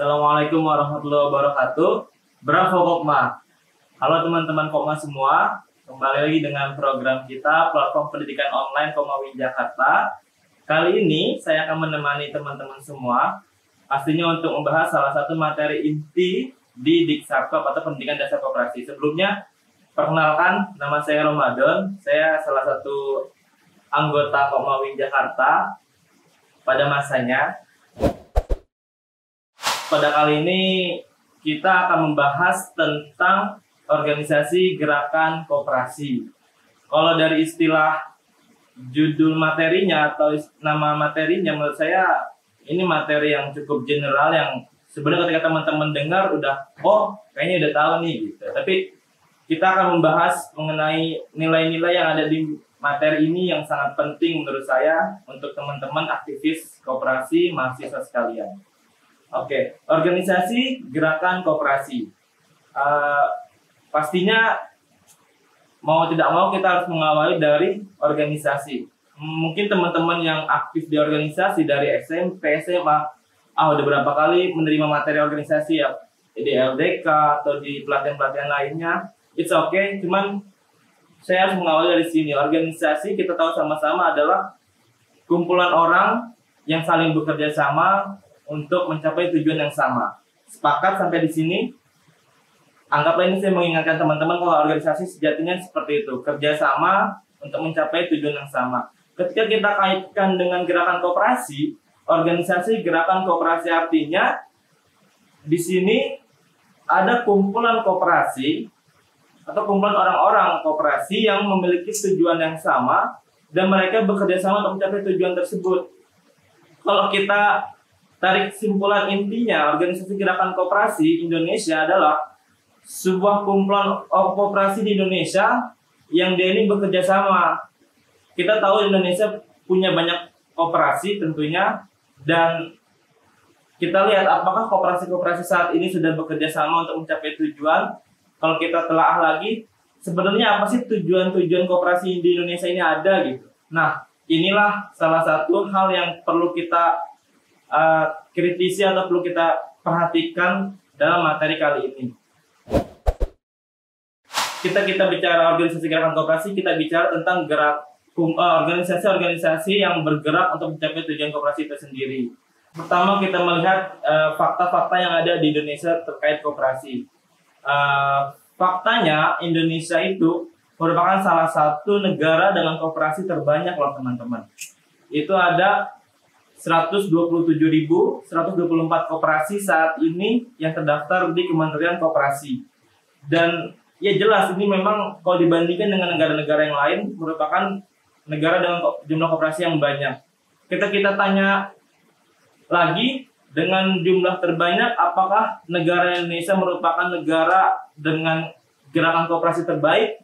Assalamualaikum warahmatullahi wabarakatuh. Bravo Kopma. Halo teman-teman Kopma semua. Kembali lagi dengan program kita Platform Pendidikan Online Komawin Jakarta. Kali ini saya akan menemani teman-teman semua pastinya untuk membahas salah satu materi inti di Diksarkop atau Pendidikan Dasar Koperasi. Sebelumnya, perkenalkan, nama saya Ramadan. Saya salah satu anggota Komawin Jakarta pada masanya. Pada kali ini kita akan membahas tentang organisasi gerakan koperasi. Kalau dari istilah judul materinya atau nama materinya, menurut saya ini materi yang cukup general yang sebenarnya ketika teman-teman dengar udah, oh kayaknya udah tahu nih gitu. Tapi kita akan membahas mengenai nilai-nilai yang ada di materi ini yang sangat penting menurut saya untuk teman-teman aktivis koperasi mahasiswa sekalian. Oke, organisasi gerakan koperasi. Pastinya mau tidak mau kita harus mengawali dari organisasi. Mungkin teman-teman yang aktif di organisasi dari SMP, SMA, udah berapa kali menerima materi organisasi ya di LDK atau di pelatihan-pelatihan lainnya. It's okay, cuman saya harus mengawali dari sini. Organisasi kita tahu sama-sama adalah kumpulan orang yang saling bekerja sama untuk mencapai tujuan yang sama. Sepakat sampai di sini? Anggaplah ini saya mengingatkan teman-teman kalau organisasi sejatinya seperti itu, kerjasama untuk mencapai tujuan yang sama. Ketika kita kaitkan dengan gerakan koperasi, organisasi gerakan koperasi artinya di sini ada kumpulan koperasi atau kumpulan orang-orang koperasi yang memiliki tujuan yang sama dan mereka bekerja sama untuk mencapai tujuan tersebut. Kalau kita tarik kesimpulan intinya, organisasi gerakan koperasi Indonesia adalah sebuah kumpulan koperasi di Indonesia yang dia ini bekerja sama. Kita tahu Indonesia punya banyak koperasi tentunya, dan kita lihat apakah koperasi-koperasi saat ini sudah bekerja sama untuk mencapai tujuan. Kalau kita telaah lagi, sebenarnya apa sih tujuan-tujuan koperasi di Indonesia ini ada gitu. Nah, inilah salah satu hal yang perlu kita kritisi atau perlu kita perhatikan dalam materi kali ini. Kita bicara organisasi gerakan koperasi, kita bicara tentang organisasi-organisasi yang bergerak untuk mencapai tujuan koperasi itu sendiri. Pertama kita melihat fakta-fakta yang ada di Indonesia terkait koperasi. Faktanya Indonesia itu merupakan salah satu negara dengan koperasi terbanyak loh teman-teman. Itu ada 127.124 koperasi saat ini yang terdaftar di Kementerian Koperasi. Dan ya jelas ini memang kalau dibandingkan dengan negara-negara yang lain merupakan negara dengan jumlah koperasi yang banyak. Kita tanya lagi, dengan jumlah terbanyak apakah negara Indonesia merupakan negara dengan gerakan koperasi terbaik?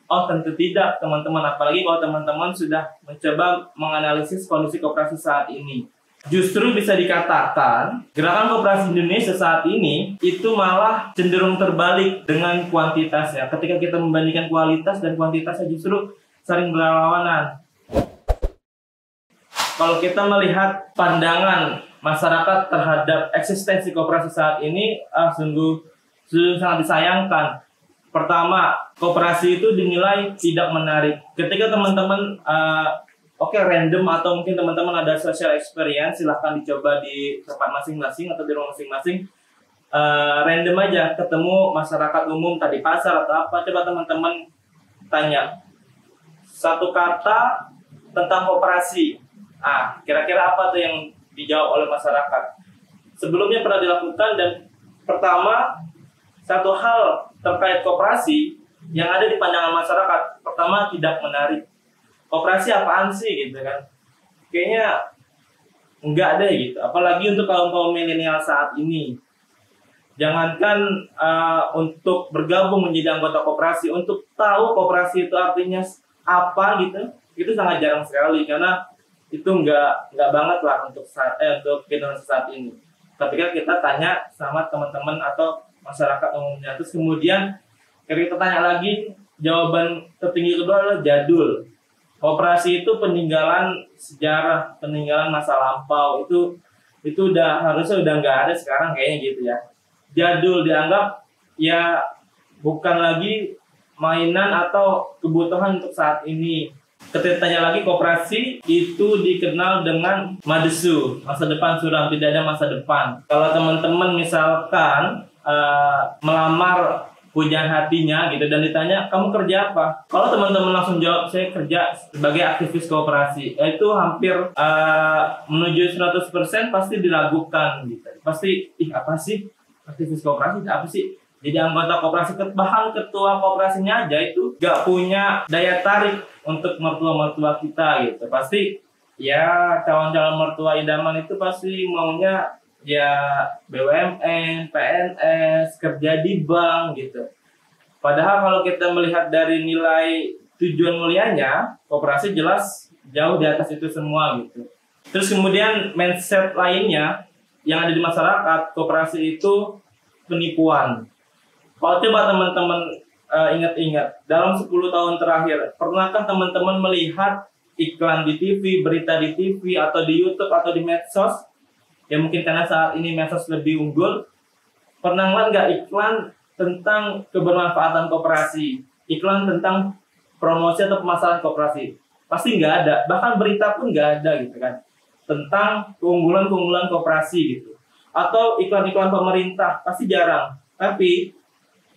Oh tentu tidak teman-teman, apalagi kalau teman-teman sudah mencoba menganalisis kondisi koperasi saat ini. Justru bisa dikatakan gerakan koperasi Indonesia saat ini itu malah cenderung terbalik dengan kuantitasnya. Ketika kita membandingkan kualitas dan kuantitasnya justru saling berlawanan. Kalau kita melihat pandangan masyarakat terhadap eksistensi koperasi saat ini, sungguh sangat disayangkan. Pertama, koperasi itu dinilai tidak menarik. Ketika teman-teman random atau mungkin teman-teman ada social experience, silahkan dicoba di tempat masing-masing atau di rumah masing-masing. Random aja ketemu masyarakat umum tadi pasar atau apa, coba teman-teman tanya satu kata tentang koperasi. Kira-kira apa tuh yang dijawab oleh masyarakat? Sebelumnya pernah dilakukan, dan pertama satu hal terkait koperasi yang ada di pandangan masyarakat, pertama tidak menarik. Koperasi apaan sih gitu kan? Kayaknya enggak deh gitu. Apalagi untuk kaum milenial saat ini. Jangankan untuk bergabung menjadi anggota koperasi, untuk tahu koperasi itu artinya apa gitu, itu sangat jarang sekali karena itu enggak banget lah untuk generasi saat ini. Ketika kita tanya sama teman-teman atau masyarakat umumnya, terus kemudian kita tanya lagi, jawaban tertinggi kedua adalah jadul. Koperasi itu peninggalan sejarah, peninggalan masa lampau. Itu itu harusnya udah nggak ada sekarang kayaknya gitu ya. Jadul, dianggap ya bukan lagi mainan atau kebutuhan untuk saat ini. Ketika tanya lagi, koperasi itu dikenal dengan madesu, masa depan suram, tidak ada masa depan. Kalau teman-teman misalkan melamar pujaan hatinya gitu dan ditanya kamu kerja apa, kalau teman-teman langsung jawab saya kerja sebagai aktivis koperasi, itu hampir menuju 100% pasti diragukan gitu. Pasti apa sih aktivis koperasi, apa sih jadi anggota koperasi, bahkan ketua koperasinya aja itu gak punya daya tarik untuk mertua-mertua kita gitu. Pasti ya calon-calon mertua idaman itu pasti maunya ya BUMN, PNS, kerja di bank gitu. Padahal kalau kita melihat dari nilai tujuan mulianya, koperasi jelas jauh di atas itu semua gitu. Terus kemudian mindset lainnya yang ada di masyarakat, koperasi itu penipuan. Kalau coba teman-teman ingat-ingat, dalam 10 tahun terakhir, pernahkah teman-teman melihat iklan di TV, berita di TV, atau di YouTube, atau di medsos? Ya mungkin karena saat ini medsos lebih unggul. Pernah nggak iklan tentang kebermanfaatan koperasi? Iklan tentang promosi atau pemasaran koperasi? Pasti nggak ada. Bahkan berita pun nggak ada gitu kan. Tentang keunggulan-keunggulan koperasi gitu. Atau iklan-iklan pemerintah, pasti jarang. Tapi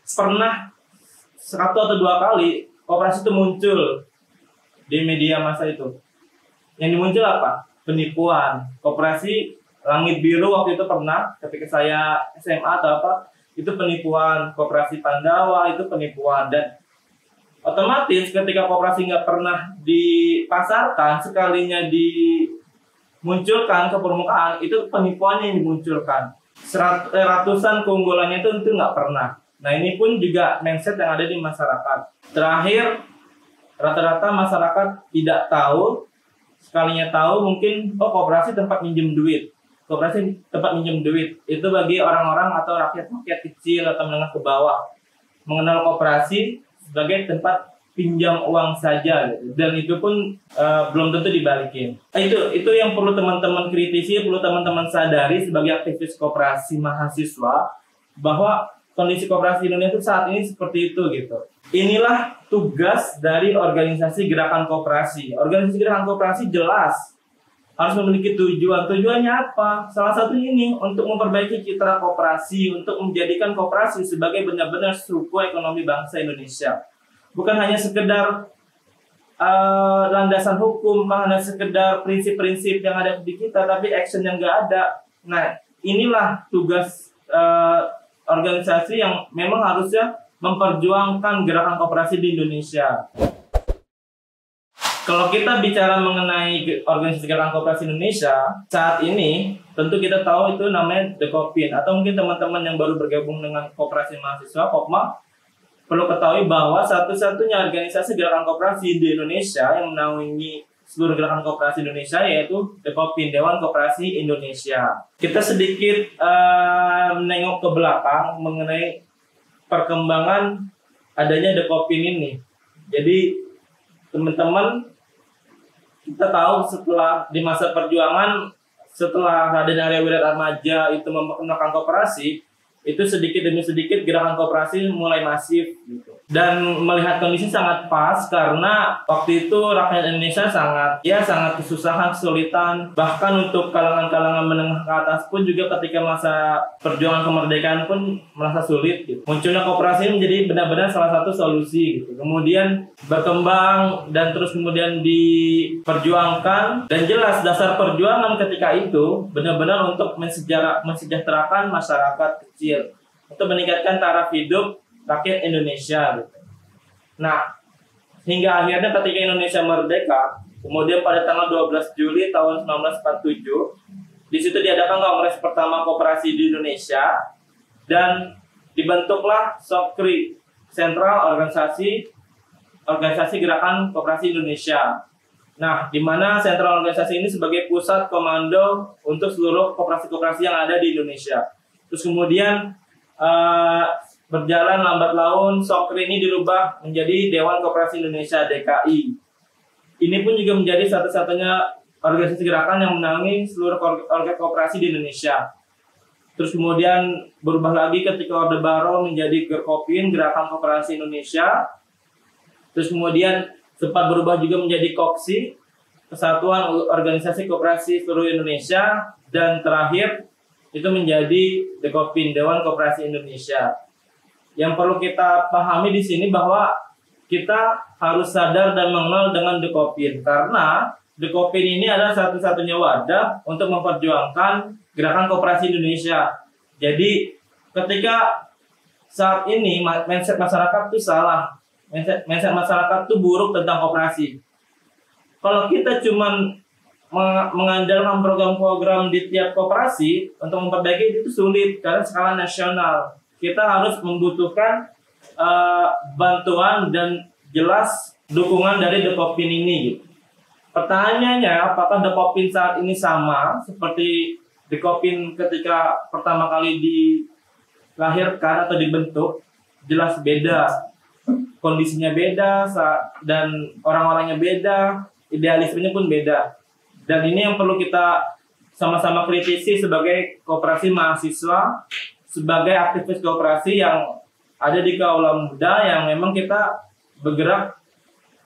pernah 1 atau 2 kali koperasi itu muncul di media massa itu. Yang muncul apa? Penipuan. Koperasi Langit Biru waktu itu pernah, ketika saya SMA atau apa, itu penipuan. Koperasi Pandawa itu penipuan. Dan otomatis ketika koperasi nggak pernah dipasarkan, sekalinya dimunculkan ke permukaan, itu penipuannya yang dimunculkan. Ratusan keunggulannya itu nggak pernah. Nah ini pun juga mindset yang ada di masyarakat. Terakhir, rata-rata masyarakat tidak tahu, sekalinya tahu mungkin koperasi tempat minjem duit. Koperasi tempat minjem duit itu bagi orang-orang atau rakyat kecil atau menengah ke bawah mengenal koperasi sebagai tempat pinjam uang saja gitu. Dan itu pun belum tentu dibalikin. Itu yang perlu teman-teman kritisi, perlu teman-teman sadari sebagai aktivis koperasi mahasiswa, bahwa kondisi koperasi Indonesia saat ini seperti itu gitu. Inilah tugas dari organisasi gerakan koperasi. Organisasi gerakan koperasi jelas harus memiliki tujuan. Tujuannya apa? Salah satu ini untuk memperbaiki citra koperasi, untuk menjadikan koperasi sebagai benar-benar struktur ekonomi bangsa Indonesia. Bukan hanya sekedar landasan hukum, bukan hanya sekedar prinsip-prinsip yang ada di kita, tapi action yang nggak ada. Nah, inilah tugas organisasi yang memang harusnya memperjuangkan gerakan koperasi di Indonesia. Kalau kita bicara mengenai organisasi gerakan koperasi Indonesia, saat ini tentu kita tahu itu namanya Dekopin, atau mungkin teman-teman yang baru bergabung dengan koperasi mahasiswa, Kopma, perlu ketahui bahwa satu-satunya organisasi gerakan koperasi di Indonesia yang menaungi seluruh gerakan koperasi Indonesia yaitu Dekopin, Dewan Koperasi Indonesia. Kita sedikit menengok ke belakang mengenai perkembangan adanya Dekopin ini. Jadi teman-teman, kita tahu setelah di masa perjuangan, setelah Raden Arya Wiratmadja itu memperkenalkan koperasi, itu sedikit demi sedikit gerakan koperasi mulai masif gitu. Dan melihat kondisi sangat pas karena waktu itu rakyat Indonesia sangat kesusahan, kesulitan, bahkan untuk kalangan-kalangan menengah ke atas pun juga ketika masa perjuangan kemerdekaan pun merasa sulit gitu. Munculnya koperasi menjadi benar-benar salah satu solusi gitu. Kemudian berkembang dan terus kemudian diperjuangkan, dan jelas dasar perjuangan ketika itu benar-benar untuk mensejahterakan masyarakat kecil, untuk meningkatkan taraf hidup rakyat Indonesia gitu. Nah, hingga akhirnya ketika Indonesia merdeka, kemudian pada tanggal 12 Juli tahun 1947, di situ diadakan kongres pertama koperasi di Indonesia dan dibentuklah SOKRI, Sentral Organisasi Gerakan Koperasi Indonesia. Nah, di mana sentral organisasi ini sebagai pusat komando untuk seluruh koperasi-koperasi yang ada di Indonesia. Terus kemudian berjalan lambat laun, SOKRI ini dirubah menjadi Dewan Koperasi Indonesia (DKI). Ini pun juga menjadi satu-satunya organisasi gerakan yang menaungi seluruh organ koperasi di Indonesia. Terus kemudian berubah lagi ketika Orde Baru menjadi Gerkopin, Gerakan Koperasi Indonesia. Terus kemudian sempat berubah juga menjadi KOKSI, Kesatuan Organisasi Koperasi Seluruh Indonesia. Dan terakhir itu menjadi Dekopin, Dewan Koperasi Indonesia. Yang perlu kita pahami di sini bahwa kita harus sadar dan mengenal dengan Dekopin, karena Dekopin ini adalah satu-satunya wadah untuk memperjuangkan gerakan koperasi Indonesia. Jadi ketika saat ini mindset masyarakat itu salah, mindset masyarakat itu buruk tentang koperasi. Kalau kita cuma mengandalkan program-program di tiap koperasi untuk memperbaiki itu sulit karena skala nasional. Kita harus membutuhkan bantuan dan jelas dukungan dari Dekopin ini. Gitu. Pertanyaannya, apakah Dekopin saat ini sama seperti Dekopin ketika pertama kali dilahirkan atau dibentuk? Jelas beda. Kondisinya beda dan orang-orangnya beda, idealismenya pun beda. Dan ini yang perlu kita sama-sama kritisi sebagai koperasi mahasiswa, sebagai aktivis koperasi yang ada di Kaula Muda yang memang kita bergerak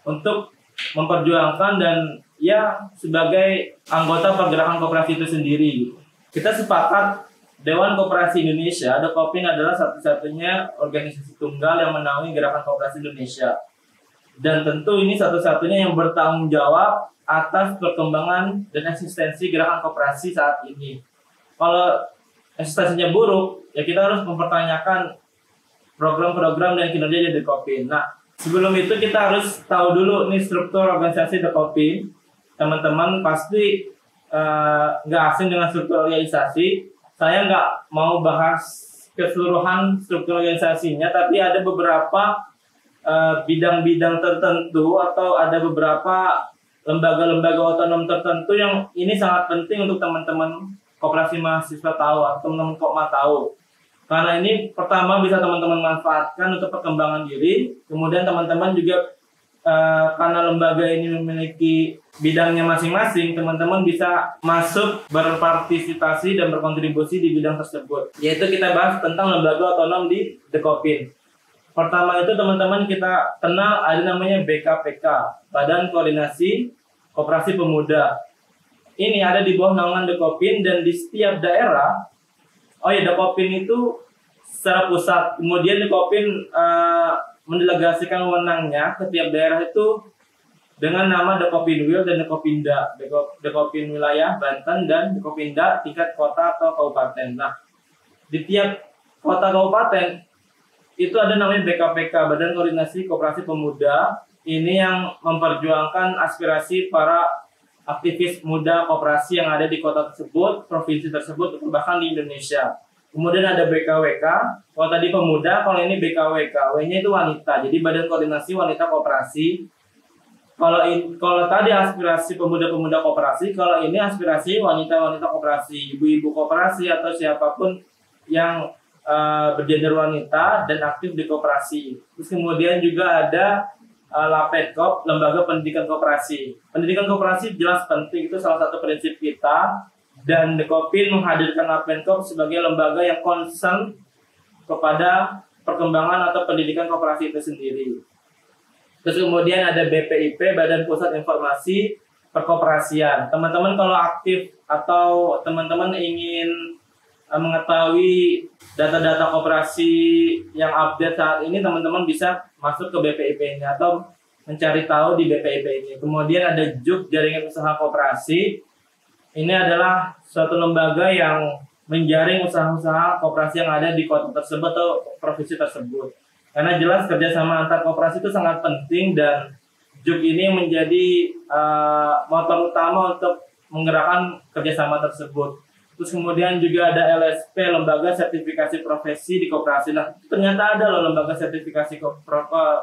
untuk memperjuangkan dan ya sebagai anggota pergerakan koperasi itu sendiri. Kita sepakat Dewan Koperasi Indonesia, Dekopin adalah satu-satunya organisasi tunggal yang menaungi gerakan koperasi Indonesia. Dan tentu ini satu-satunya yang bertanggung jawab atas perkembangan dan eksistensi gerakan koperasi saat ini. Kalau eksistensinya buruk, ya kita harus mempertanyakan program-program dan kinerja dari Dekopin. Nah, sebelum itu kita harus tahu dulu nih struktur organisasi Dekopin. Teman-teman pasti nggak asing dengan struktur organisasi. Saya nggak mau bahas keseluruhan struktur organisasinya, tapi ada beberapa bidang-bidang tertentu atau ada beberapa lembaga-lembaga otonom tertentu yang ini sangat penting untuk teman-teman koperasi mahasiswa tahu atau teman-teman Kopma tahu. Karena ini pertama bisa teman-teman manfaatkan untuk perkembangan diri, kemudian teman-teman juga karena lembaga ini memiliki bidangnya masing-masing, teman-teman bisa masuk berpartisipasi dan berkontribusi di bidang tersebut. Yaitu kita bahas tentang lembaga otonom di Dekopin. Pertama itu teman-teman kita kenal ada namanya BKPK, Badan Koordinasi Koperasi Pemuda. Ini ada di bawah naungan Dekopin dan di setiap daerah. Dekopin itu secara pusat, kemudian Dekopin mendelegasikan wewenangnya ke tiap daerah itu dengan nama Dekopinwil dan Dekopinda. Dekopin wilayah Banten dan Dekopinda tingkat kota atau kabupaten. Nah, di tiap kota kabupaten itu ada namanya BKPK, Badan Koordinasi Koperasi Pemuda. Ini yang memperjuangkan aspirasi para aktivis muda koperasi yang ada di kota tersebut, provinsi tersebut, bahkan di Indonesia. Kemudian ada BKWK, kalau tadi pemuda, kalau ini BKWK, W-nya itu wanita, jadi Badan Koordinasi Wanita Koperasi. Kalau tadi aspirasi pemuda-pemuda koperasi, kalau ini aspirasi wanita-wanita koperasi, ibu-ibu koperasi atau siapapun yang bergender wanita dan aktif di koperasi. Terus kemudian juga ada LAPEDKOP, Lembaga Pendidikan Koperasi. Pendidikan koperasi jelas penting, itu salah satu prinsip kita. Dan Dekopin menghadirkan LAPEDKOP sebagai lembaga yang concern kepada perkembangan atau pendidikan koperasi itu sendiri. Terus kemudian ada BPIP, Badan Pusat Informasi Perkoperasian. Teman-teman kalau aktif atau teman-teman ingin mengetahui data-data koperasi yang update saat ini, teman-teman bisa masuk ke BPIP ini atau mencari tahu di BPIP ini. Kemudian ada JUK, Jaringan Usaha Koperasi. Ini adalah suatu lembaga yang menjaring usaha-usaha koperasi yang ada di kota tersebut atau provinsi tersebut. Karena jelas kerjasama antar koperasi itu sangat penting dan JUK ini menjadi motor utama untuk menggerakkan kerjasama tersebut. Terus kemudian juga ada LSP, Lembaga Sertifikasi Profesi di Koperasi. Nah, ternyata ada loh lembaga sertifikasi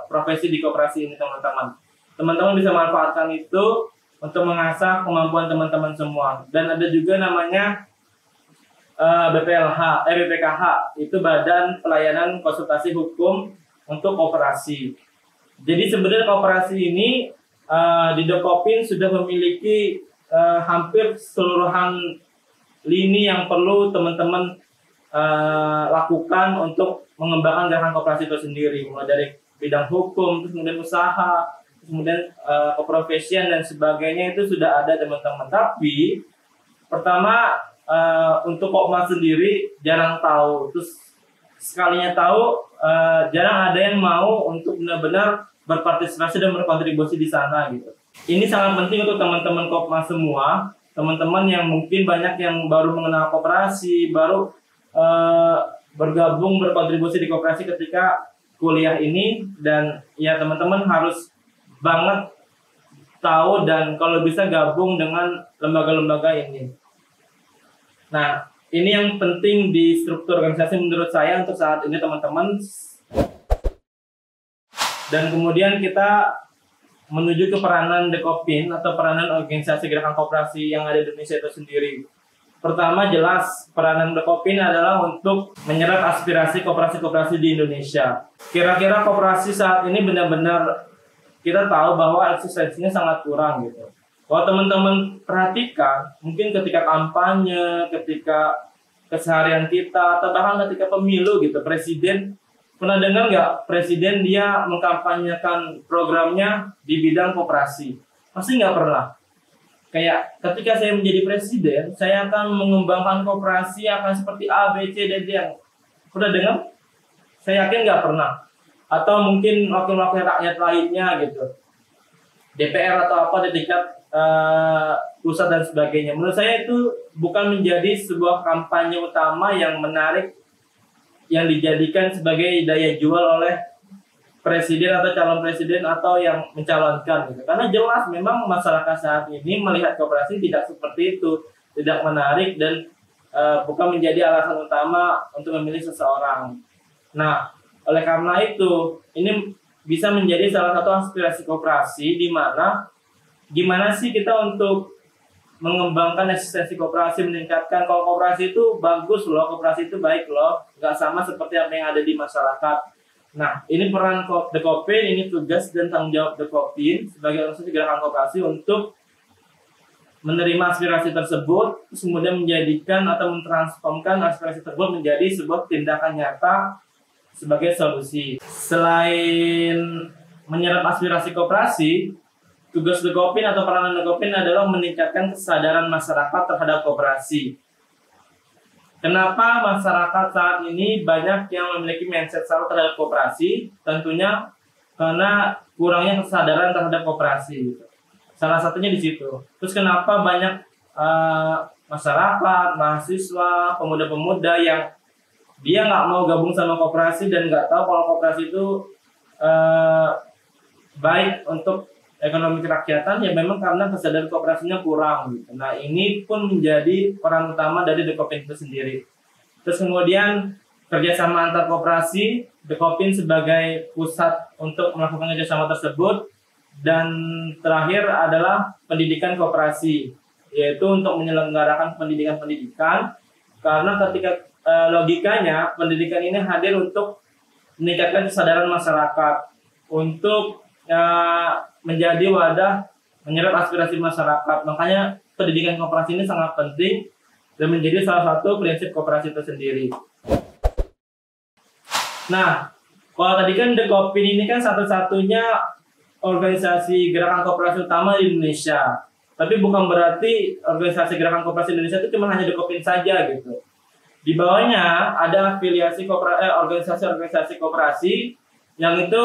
profesi di koperasi ini, teman-teman. Teman-teman bisa manfaatkan itu untuk mengasah kemampuan teman-teman semua. Dan ada juga namanya BPKH, itu Badan Pelayanan Konsultasi Hukum untuk Koperasi. Jadi sebenarnya koperasi ini di Dekopin sudah memiliki hampir keseluruhan lini yang perlu teman-teman lakukan untuk mengembangkan gerakan koperasi itu sendiri, mulai dari bidang hukum, terus kemudian usaha, terus kemudian keprofesian dan sebagainya itu sudah ada teman-teman. Tapi pertama untuk Kopmas sendiri jarang tahu, terus sekalinya tahu jarang ada yang mau untuk benar-benar berpartisipasi dan berkontribusi di sana gitu. Ini sangat penting untuk teman-teman Kopmas semua, teman-teman yang mungkin banyak yang baru mengenal koperasi, baru bergabung berkontribusi di koperasi ketika kuliah ini, dan ya teman-teman harus banget tahu dan kalau bisa gabung dengan lembaga-lembaga ini. Nah, ini yang penting di struktur organisasi menurut saya untuk saat ini teman-teman. Dan kemudian kita menuju ke peranan Dekopin atau peranan organisasi gerakan koperasi yang ada di Indonesia itu sendiri. Pertama, jelas peranan Dekopin adalah untuk menyerap aspirasi koperasi-koperasi di Indonesia. Kira-kira koperasi saat ini benar-benar kita tahu bahwa eksistensinya sangat kurang gitu. Kalau teman-teman perhatikan, mungkin ketika kampanye, ketika keseharian kita, atau bahkan ketika pemilu gitu, presiden, pernah dengar nggak presiden dia mengkampanyekan programnya di bidang koperasi? Pasti nggak pernah. Kayak ketika saya menjadi presiden, saya akan mengembangkan koperasi akan seperti A, B, C, dan D. Pernah dengar? Saya yakin nggak pernah. Atau mungkin wakil-wakil rakyat lainnya gitu, DPR atau apa di tingkat pusat dan sebagainya. Menurut saya itu bukan menjadi sebuah kampanye utama yang menarik, yang dijadikan sebagai daya jual oleh presiden atau calon presiden atau yang mencalonkan gitu. Karena jelas memang masyarakat saat ini melihat koperasi tidak seperti itu, tidak menarik dan bukan menjadi alasan utama untuk memilih seseorang. Nah, oleh karena itu ini bisa menjadi salah satu aspirasi koperasi, di mana gimana sih kita untuk mengembangkan eksistensi koperasi, meningkatkan. Kalau koperasi itu bagus loh, koperasi itu baik loh, nggak sama seperti apa yang ada di masyarakat. Nah, ini peran Dekopin, ini tugas dan tanggung jawab Dekopin sebagai organisasi gerakan koperasi untuk menerima aspirasi tersebut, terus kemudian menjadikan atau mentransformkan aspirasi tersebut menjadi sebuah tindakan nyata sebagai solusi. Selain menyerap aspirasi koperasi, tugas Dekopin atau peranan Dekopin adalah meningkatkan kesadaran masyarakat terhadap koperasi. Kenapa masyarakat saat ini banyak yang memiliki mindset salah terhadap koperasi? Tentunya karena kurangnya kesadaran terhadap koperasi. Salah satunya di situ. Terus kenapa banyak masyarakat, mahasiswa, pemuda-pemuda yang dia nggak mau gabung sama koperasi dan nggak tahu kalau koperasi itu baik untuk ekonomi kerakyatan, ya memang karena kesadaran koperasinya kurang gitu. Nah, ini pun menjadi peran utama dari Dekopin itu sendiri. Terus kemudian kerjasama antar koperasi, Dekopin sebagai pusat untuk melakukan kerjasama tersebut, dan terakhir adalah pendidikan koperasi, yaitu untuk menyelenggarakan pendidikan-pendidikan, karena ketika logikanya pendidikan ini hadir untuk meningkatkan kesadaran masyarakat, untuk menjadi wadah menyerap aspirasi masyarakat. Makanya pendidikan koperasi ini sangat penting dan menjadi salah satu prinsip koperasi itu sendiri. Nah, kalau tadi kan Dekopin ini kan satu-satunya organisasi gerakan koperasi utama di Indonesia. Tapi bukan berarti organisasi gerakan koperasi Indonesia itu cuma hanya Dekopin saja gitu. Di bawahnya ada afiliasi organisasi-organisasi koperasi yang itu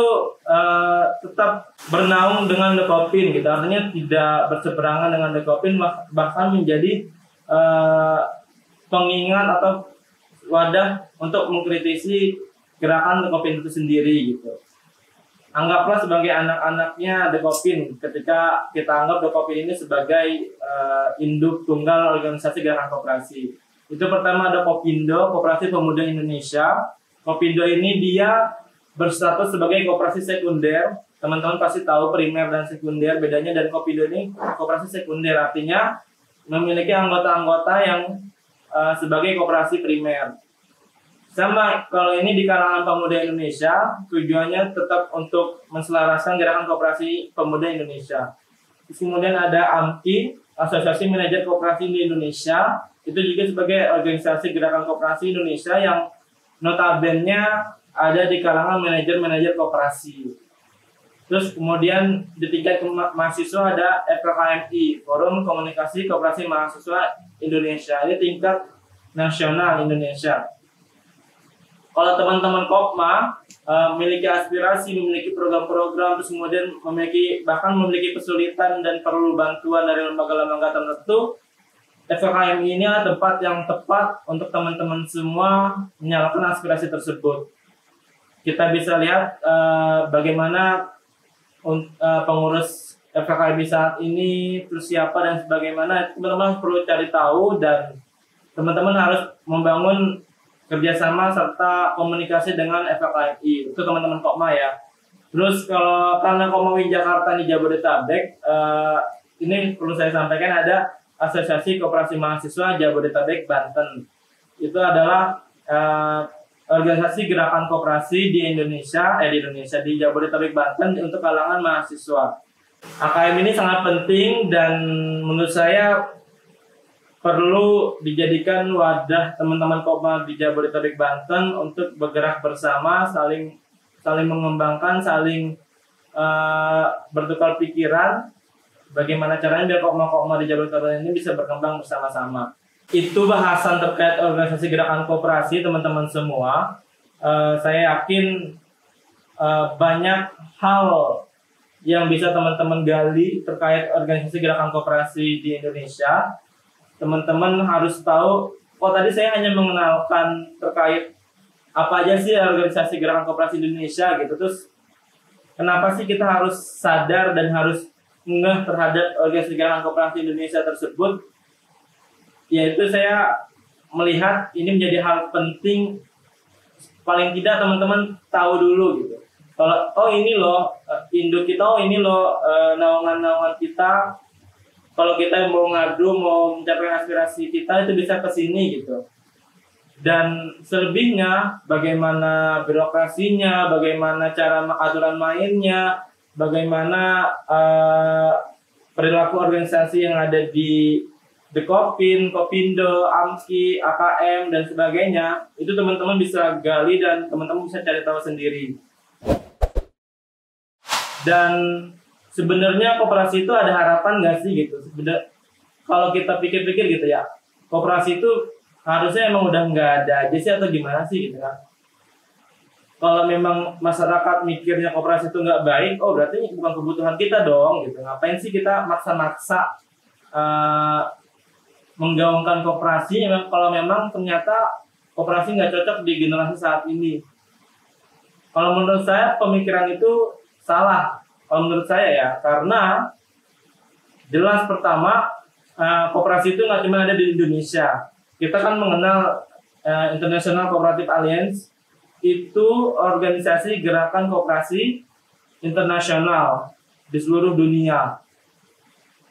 tetap bernaung dengan Dekopin gitu, artinya tidak berseberangan dengan Dekopin, bahkan menjadi pengingat atau wadah untuk mengkritisi gerakan Dekopin itu sendiri gitu. Anggaplah sebagai anak-anaknya Dekopin, ketika kita anggap Dekopin ini sebagai induk tunggal organisasi gerakan koperasi. Itu pertama ada Kopindo, Koperasi Pemuda Indonesia. Kopindo ini dia berstatus sebagai koperasi sekunder. Teman-teman pasti tahu primer dan sekunder bedanya, dan Kopindo ini koperasi sekunder, artinya memiliki anggota-anggota yang sebagai koperasi primer. Sama kalau ini di kalangan pemuda Indonesia, tujuannya tetap untuk menselaraskan gerakan koperasi pemuda Indonesia. Terus kemudian ada AMKI, Asosiasi Manajer Koperasi di Indonesia, itu juga sebagai organisasi gerakan koperasi Indonesia yang notabene ada di kalangan manajer-manajer koperasi. Terus kemudian di tingkat mahasiswa ada FKKMI, Forum Komunikasi Koperasi Mahasiswa Indonesia. Ini tingkat nasional Indonesia. Kalau teman-teman Kopma memiliki aspirasi, memiliki program-program, terus kemudian bahkan memiliki kesulitan dan perlu bantuan dari lembaga-lembaga tertentu, FKKMI ini adalah tempat yang tepat untuk teman-teman semua menyalurkan aspirasi tersebut. Kita bisa lihat bagaimana pengurus FKKMI saat ini, terus siapa dan sebagaimana, teman-teman perlu cari tahu dan teman-teman harus membangun kerjasama serta komunikasi dengan FKKMI. Itu teman-teman Kopma ya. Terus kalau karena Kopma Win Jakarta di Jabodetabek, ini perlu saya sampaikan ada Asosiasi Koperasi Mahasiswa Jabodetabek Banten. Itu adalah organisasi gerakan koperasi di Indonesia, di Jabodetabek Banten untuk kalangan mahasiswa. AKM ini sangat penting dan menurut saya perlu dijadikan wadah teman-teman Kopma di Jabodetabek Banten untuk bergerak bersama, saling mengembangkan, saling bertukar pikiran. Bagaimana caranya biar Kopma di Jabodetabek ini bisa berkembang bersama-sama. Itu bahasan terkait organisasi gerakan koperasi teman-teman semua. Saya yakin banyak hal yang bisa teman-teman gali terkait organisasi gerakan koperasi di Indonesia. Teman-teman harus tahu, tadi saya hanya mengenalkan terkait apa aja sih organisasi gerakan koperasi di Indonesia gitu. Terus kenapa sih kita harus sadar dan harus ngeh terhadap organisasi gerakan koperasi Indonesia tersebut? Yaitu saya melihat ini menjadi hal penting, paling tidak teman-teman tahu dulu gitu. Kalau ini loh induk kita, ini loh naungan-naungan kita. Kalau kita mau ngadu, mau mencapai aspirasi kita, itu bisa ke sini gitu. Dan selebihnya bagaimana birokrasinya, bagaimana cara aturan mainnya, bagaimana perilaku organisasi yang ada di Dekopin, Kopindo, AMKI, AKM, dan sebagainya, itu teman-teman bisa gali dan teman-teman bisa cari tahu sendiri. Dan sebenarnya koperasi itu ada harapan nggak sih gitu? Sebenarnya kalau kita pikir-pikir gitu ya, koperasi itu harusnya emang udah nggak ada aja sih atau gimana sih gitu kan? Kalau memang masyarakat mikirnya koperasi itu nggak baik, oh berarti bukan kebutuhan kita dong gitu. Ngapain sih kita maksa-maksa menggaungkan koperasi kalau memang ternyata koperasi nggak cocok di generasi saat ini. Kalau menurut saya pemikiran itu salah. Kalau menurut saya ya, karena jelas pertama koperasi itu nggak cuma ada di Indonesia. Kita kan mengenal International Cooperative Alliance, itu organisasi gerakan koperasi internasional di seluruh dunia.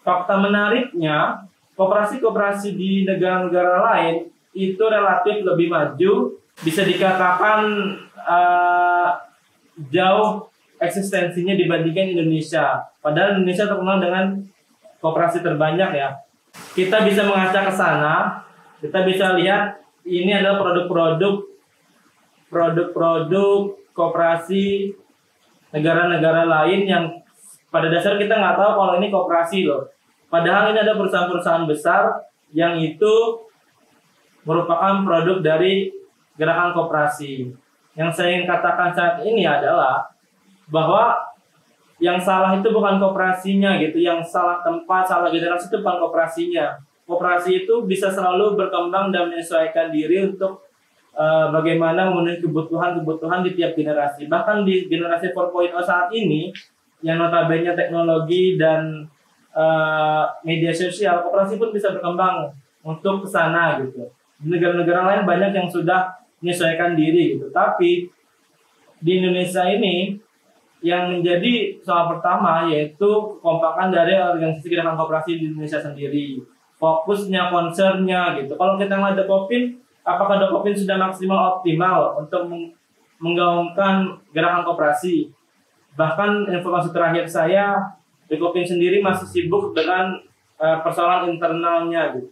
Fakta menariknya, koperasi-koperasi di negara-negara lain itu relatif lebih maju, bisa dikatakan jauh eksistensinya dibandingkan Indonesia. Padahal Indonesia terkenal dengan koperasi terbanyak ya. Kita bisa mengaca ke sana, kita bisa lihat ini adalah produk-produk koperasi negara-negara lain yang pada dasar kita nggak tahu kalau ini koperasi loh. Padahal ini ada perusahaan-perusahaan besar yang itu merupakan produk dari gerakan koperasi. Yang saya ingin katakan saat ini adalah bahwa yang salah itu bukan koperasinya gitu, yang salah tempat, salah generasi itu bukan koperasinya. Koperasi itu bisa selalu berkembang dan menyesuaikan diri untuk bagaimana memenuhi kebutuhan di tiap generasi. Bahkan di generasi 4.0 saat ini, yang notabene teknologi dan media sosial, koperasi pun bisa berkembang untuk ke sana gitu. Di negara-negara lain banyak yang sudah menyesuaikan diri gitu. Tapi di Indonesia ini yang menjadi soal pertama yaitu kekompakan dari organisasi gerakan koperasi di Indonesia sendiri. Fokusnya, concernnya gitu. Kalau kita ngeliat Dekopin, apakah Dekopin sudah maksimal optimal untuk menggaungkan gerakan koperasi? Bahkan informasi terakhir saya, Dekopin sendiri masih sibuk dengan persoalan internalnya gitu.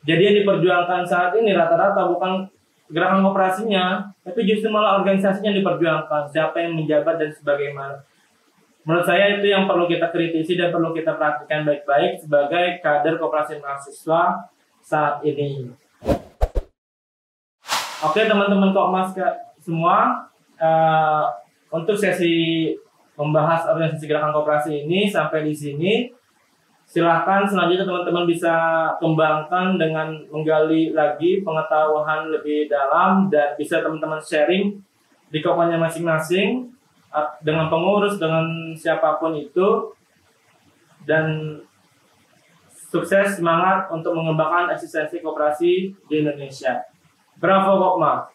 Jadi yang diperjuangkan saat ini rata-rata bukan gerakan koperasinya, tapi justru malah organisasinya yang diperjuangkan, siapa yang menjabat dan sebagaimana. Menurut saya itu yang perlu kita kritisi dan perlu kita perhatikan baik-baik sebagai kader koperasi mahasiswa saat ini. Oke teman-teman Kopmas semua, untuk sesi membahas organisasi gerakan koperasi ini sampai di sini. Silahkan selanjutnya teman-teman bisa kembangkan dengan menggali lagi pengetahuan lebih dalam dan bisa teman-teman sharing di kopanya masing-masing dengan pengurus, dengan siapapun itu, dan sukses, semangat untuk mengembangkan eksistensi koperasi di Indonesia. Bravo Kopma!